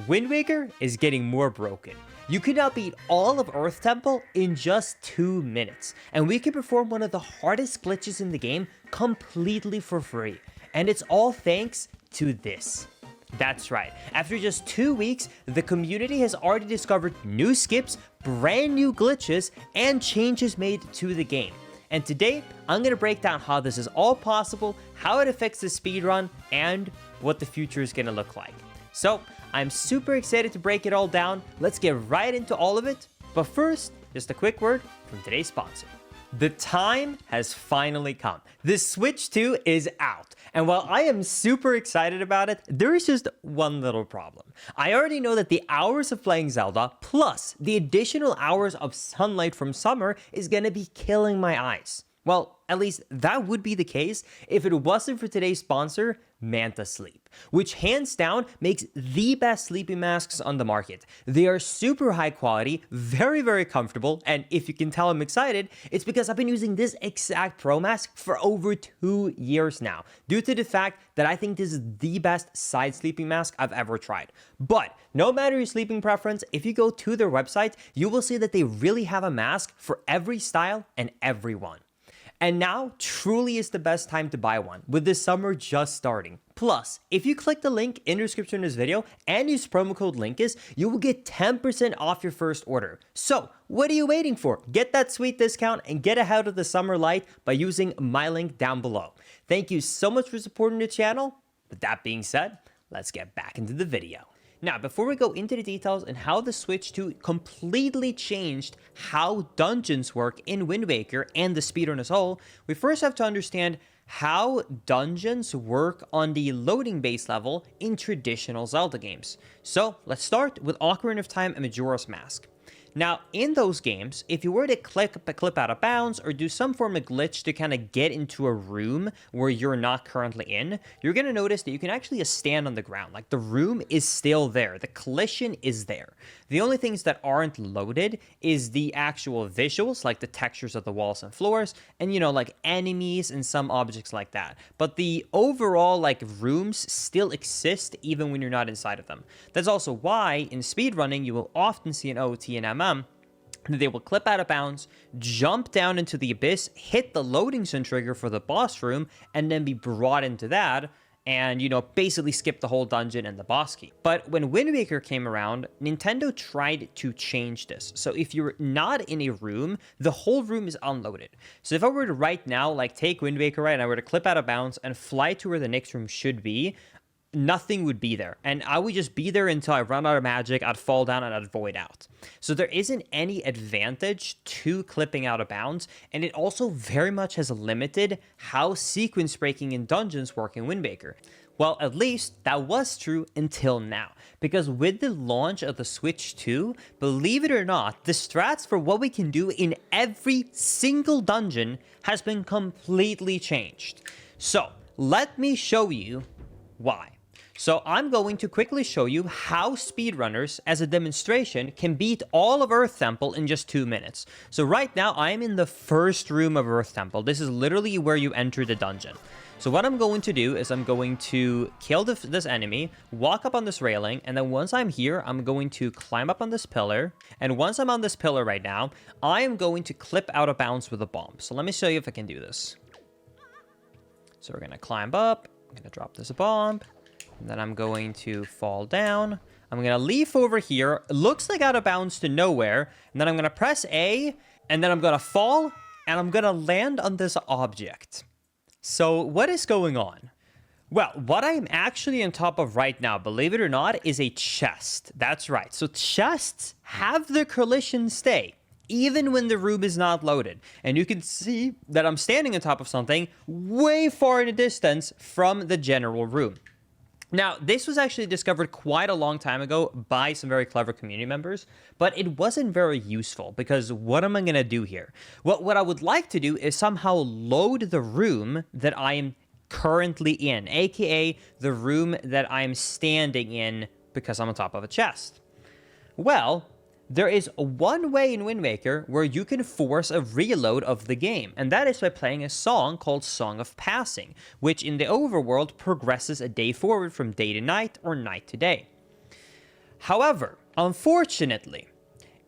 Wind Waker is getting more broken. You can now beat all of Earth Temple in just 2 minutes, and we can perform one of the hardest glitches in the game completely for free. And it's all thanks to this. That's right, after just 2 weeks, the community has already discovered new skips, brand new glitches, and changes made to the game. And today, I'm going to break down how this is all possible, how it affects the speedrun, and what the future is going to look like. So, I'm super excited to break it all down. Let's get right into all of it. But first, just a quick word from today's sponsor. The time has finally come. The Switch 2 is out. And while I am super excited about it, there is just one little problem. I already know that the hours of playing Zelda, plus the additional hours of sunlight from summer, is going to be killing my eyes. Well, at least that would be the case if it wasn't for today's sponsor, Manta Sleep, which hands down makes the best sleeping masks on the market. They are super high quality, very, very comfortable, and if you can tell I'm excited, it's because I've been using this exact Pro mask for over 2 years now, due to the fact that I think this is the best side sleeping mask I've ever tried. But no matter your sleeping preference, if you go to their website, you will see that they really have a mask for every style and everyone. And now truly is the best time to buy one, with the summer just starting. Plus, if you click the link in the description of this video and use promo code LINKUS, you will get 10% off your first order. So, what are you waiting for? Get that sweet discount and get ahead of the summer light by using my link down below. Thank you so much for supporting the channel. With that being said, let's get back into the video. Now, before we go into the details and how the Switch 2 completely changed how dungeons work in Wind Waker and the speedrun as a whole, we first have to understand how dungeons work on the loading base level in traditional Zelda games. So, let's start with Ocarina of Time and Majora's Mask. Now, in those games, if you were to clip out of bounds or do some form of glitch to kind of get into a room where you're not currently in, you're going to notice that you can actually stand on the ground. Like, the room is still there. The collision is there. The only things that aren't loaded is the actual visuals, like the textures of the walls and floors, and, you know, like enemies and some objects like that. But the overall, like, rooms still exist even when you're not inside of them. That's also why in speedrunning, you will often see an OT and MM that they will clip out of bounds, jump down into the abyss, hit the loading zone trigger for the boss room, and then be brought into that, and, you know, basically skip the whole dungeon and the boss key. But when Wind Waker came around, Nintendo tried to change this. So if you're not in a room, the whole room is unloaded. So if I were to right now, like, take Wind Waker, right, and I were to clip out of bounds and fly to where the next room should be, nothing would be there, and I would just be there until I run out of magic, I'd fall down, and I'd void out. So there isn't any advantage to clipping out of bounds, and it also very much has limited how sequence breaking in dungeons work in Wind Waker. Well, at least that was true until now, because with the launch of the Switch 2, believe it or not, the strats for what we can do in every single dungeon has been completely changed. So let me show you why. So I'm going to quickly show you how speedrunners, as a demonstration, can beat all of Earth Temple in just 2 minutes. So right now, I am in the first room of Earth Temple. This is literally where you enter the dungeon. So what I'm going to do is I'm going to kill this enemy, walk up on this railing, and then once I'm here, I'm going to climb up on this pillar. And once I'm on this pillar right now, I am going to clip out of bounds with a bomb. So let me show you if I can do this. So we're going to climb up. I'm going to drop this bomb. And then I'm going to fall down. I'm going to leaf over here. It looks like out of bounds to nowhere. And then I'm going to press A. And then I'm going to fall. And I'm going to land on this object. So what is going on? Well, what I'm actually on top of right now, believe it or not, is a chest. That's right. So chests have their collision stay, even when the room is not loaded. And you can see that I'm standing on top of something way far in the distance from the general room. Now, this was actually discovered quite a long time ago by some very clever community members, but it wasn't very useful because what am I going to do here? Well, what I would like to do is somehow load the room that I am currently in, aka the room that I'm standing in because I'm on top of a chest. Well, there is one way in Wind Waker where you can force a reload of the game, and that is by playing a song called Song of Passing, which in the overworld progresses a day forward from day to night or night to day. However, unfortunately,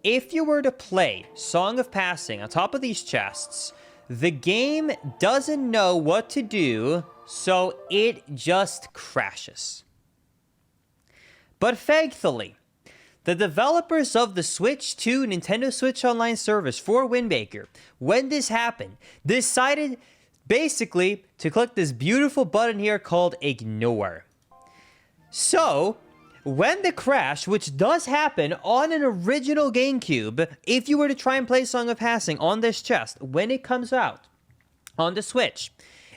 if you were to play Song of Passing on top of these chests, the game doesn't know what to do, so it just crashes. But thankfully, the developers of the Switch 2 Nintendo Switch Online service for Wind Waker, when this happened, decided basically to click this beautiful button here called Ignore. So, when the crash, which does happen on an original GameCube, if you were to try and play Song of Passing on this chest, when it comes out on the Switch,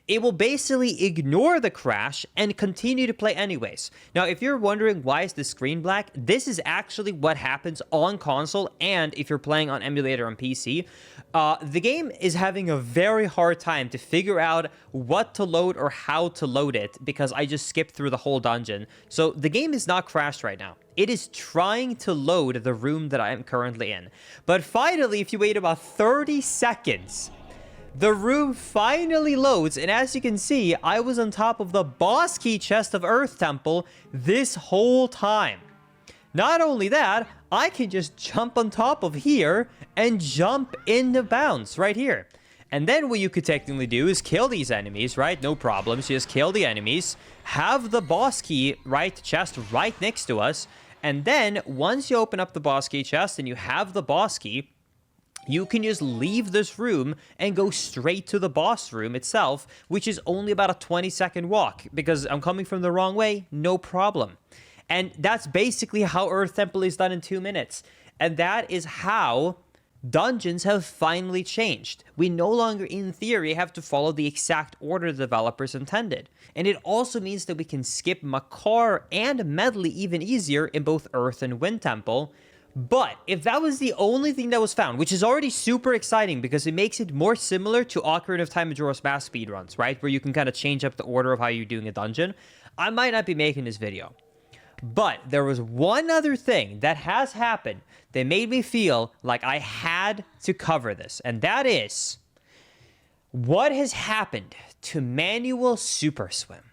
it will basically ignore the crash and continue to play anyways. Now, if you're wondering why is the screen black, this is actually what happens on console, and if you're playing on emulator on PC. The game is having a very hard time to figure out what to load or how to load it, because I just skipped through the whole dungeon. So the game is not crashed right now. It is trying to load the room that I am currently in. But finally, if you wait about 30 seconds, the room finally loads, and as you can see, I was on top of the boss key chest of Earth Temple this whole time. Not only that, I can just jump on top of here and jump into bounds right here. And then what you could technically do is kill these enemies, right? No problems, just kill the enemies, have the boss key chest right next to us, and then once you open up the boss key chest and you have the boss key, you can just leave this room and go straight to the boss room itself, which is only about a 20-second walk. Because I'm coming from the wrong way, no problem. And that's basically how Earth Temple is done in 2 minutes. And that is how dungeons have finally changed. We no longer, in theory, have to follow the exact order the developers intended. And it also means that we can skip Makar and Medley even easier in both Earth and Wind Temple. But if that was the only thing that was found, which is already super exciting because it makes it more similar to Ocarina of Time Majora's Mask speedruns, right? Where you can kind of change up the order of how you're doing a dungeon, I might not be making this video. But there was one other thing that has happened that made me feel like I had to cover this, and that is what has happened to manual Super Swim.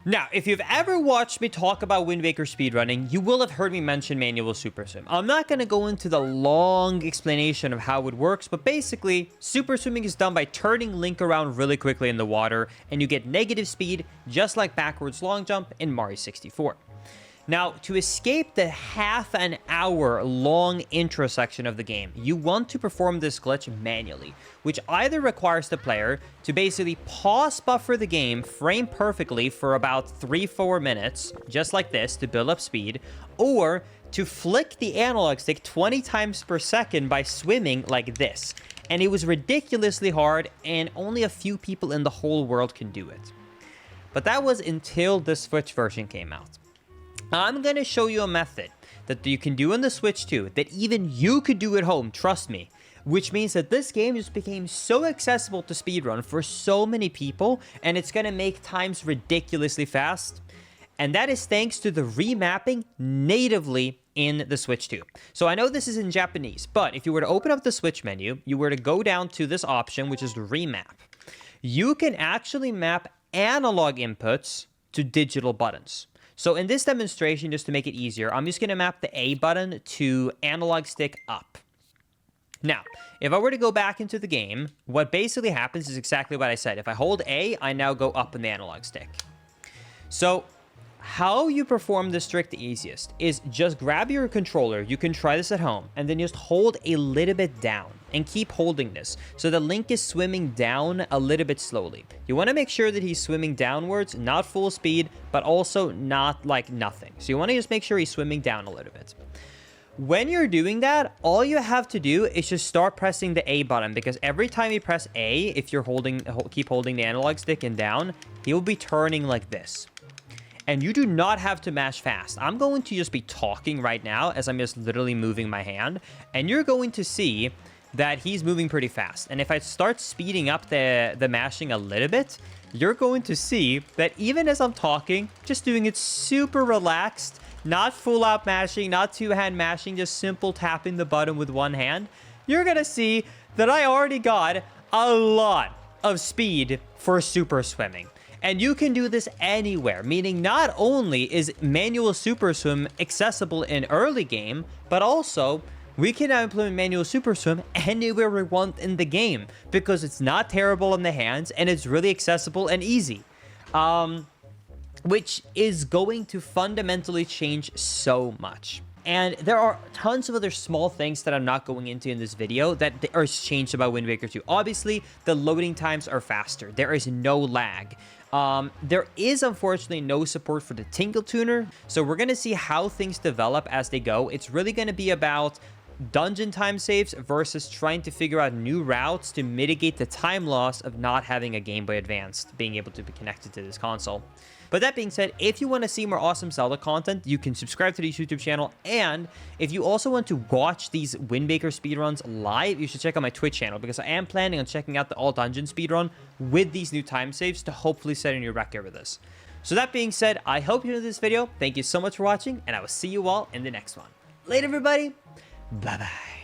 Now, if you've ever watched me talk about Wind Waker speedrunning, you will have heard me mention manual Super Swim. I'm not going to go into the long explanation of how it works, but basically, Super Swimming is done by turning Link around really quickly in the water, and you get negative speed, just like backwards long jump in Mario 64. Now, to escape the half an hour long intro section of the game, you want to perform this glitch manually, which either requires the player to basically pause buffer the game frame perfectly for about 3-4 minutes, just like this, to build up speed, or to flick the analog stick 20 times per second by swimming like this. And it was ridiculously hard, and only a few people in the whole world can do it. But that was until the Switch version came out. I'm going to show you a method that you can do on the Switch 2 that even you could do at home, trust me. Which means that this game just became so accessible to speedrun for so many people, and it's going to make times ridiculously fast. And that is thanks to the remapping natively in the Switch 2. So I know this is in Japanese, but if you were to open up the Switch menu, you were to go down to this option, which is the remap. You can actually map analog inputs to digital buttons. So in this demonstration, just to make it easier, I'm just going to map the A button to analog stick up. Now, if I were to go back into the game, what basically happens is exactly what I said. If I hold A, I now go up in the analog stick. So how you perform this trick the easiest is just grab your controller, you can try this at home, and then just hold a little bit down and keep holding this so the Link is swimming down a little bit slowly. You want to make sure that he's swimming downwards, not full speed, but also not like nothing. So you want to just make sure he's swimming down a little bit. When you're doing that, all you have to do is just start pressing the A button, because every time you press A, if you're keep holding the analog stick and down, he will be turning like this. And you do not have to mash fast. I'm going to just be talking right now as I'm just literally moving my hand, and you're going to see that he's moving pretty fast. And if I start speeding up the mashing a little bit, you're going to see that even as I'm talking, just doing it super relaxed, not full out mashing, not two-hand mashing, just simple tapping the button with one hand, you're going to see that I already got a lot of speed for super swimming. And you can do this anywhere, meaning not only is manual super swim accessible in early game, but also we can now implement manual super swim anywhere we want in the game because it's not terrible in the hands and it's really accessible and easy. Which is going to fundamentally change so much. And there are tons of other small things that I'm not going into in this video that are changed about Wind Waker 2. Obviously, the loading times are faster. There is no lag. There is unfortunately no support for the Tingle Tuner. So we're going to see how things develop as they go. It's really going to be about dungeon time saves versus trying to figure out new routes to mitigate the time loss of not having a Game Boy Advance being able to be connected to this console. But that being said, if you want to see more awesome Zelda content, you can subscribe to this YouTube channel. And if you also want to watch these Wind Waker speedruns live, you should check out my Twitch channel because I am planning on checking out the all dungeon speedrun with these new time saves to hopefully set a new record with this. So that being said, I hope you enjoyed this video. Thank you so much for watching, and I will see you all in the next one. Later, everybody. Bye-bye.